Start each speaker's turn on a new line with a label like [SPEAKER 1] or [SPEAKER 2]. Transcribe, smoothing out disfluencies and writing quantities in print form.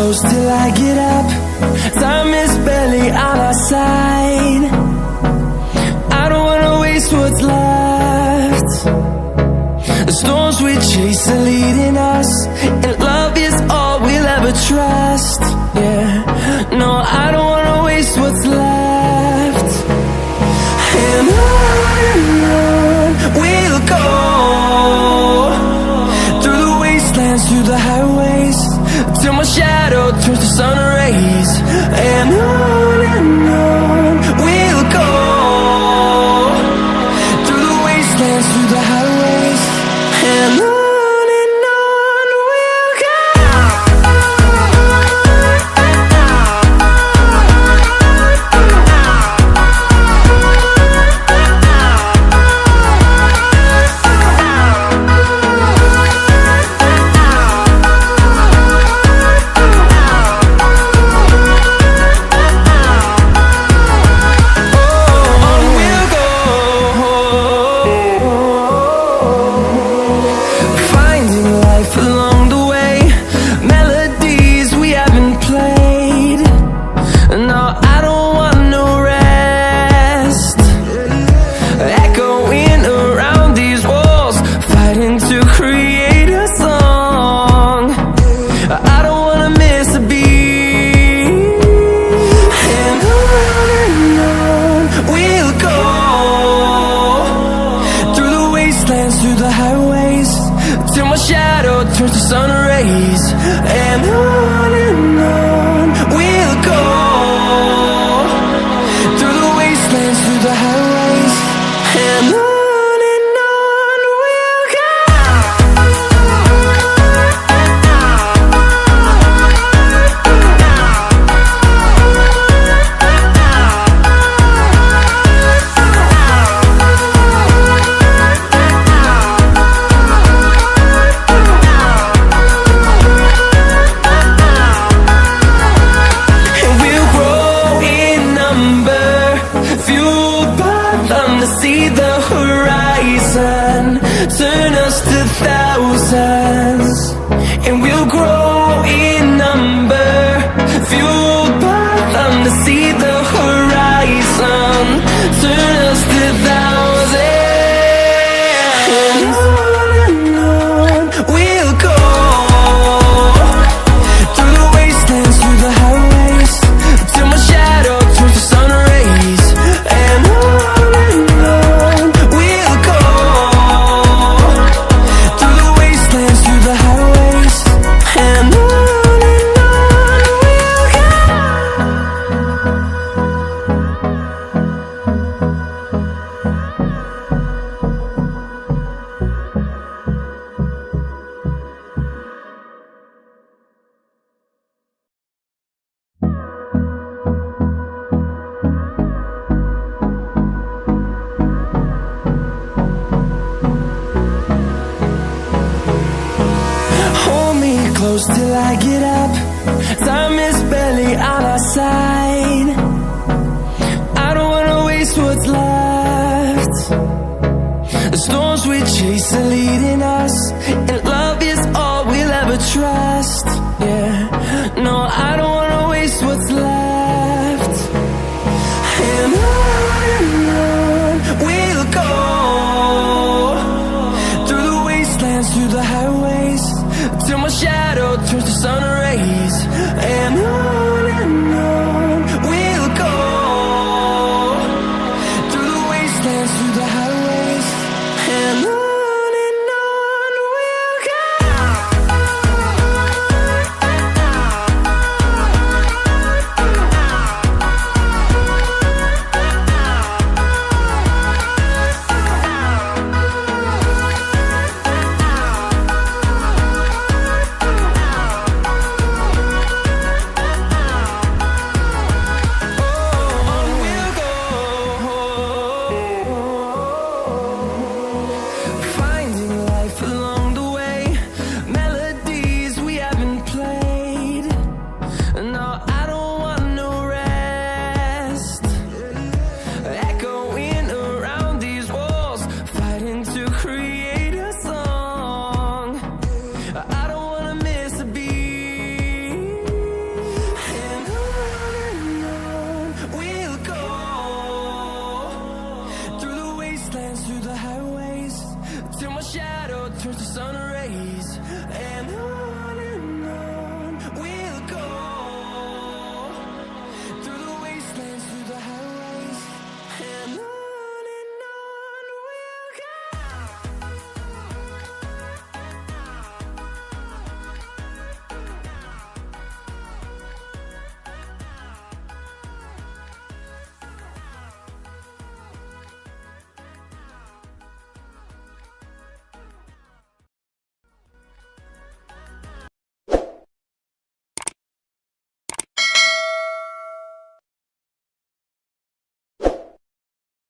[SPEAKER 1] close till I get up. Time is barely on our side. I don't wanna waste what's left. The storms we chase are leading us, and love is all we'll ever trust. Yeah, no, I don't wanna waste what's left. And on we'll go, through the wastelands, through the highways, till my shadow turns to sun rays. And on we'll go, through the wastelands, through the highways, and on we'll go. Through the highways, till my shadow turns to sun rays. And on we'll go, through the wastelands, through the highways, and on we'll go. See the horizon, turn us to thousands, and we'll grow in number, fueled by them. To see the horizon, turn us to thousands, and on we'll go, through the wastelands, through the highways, till my shadow turns to sun rays. And close till I get up. Time is barely on our side. I don't wanna waste what's left. The storms we chase are leading us,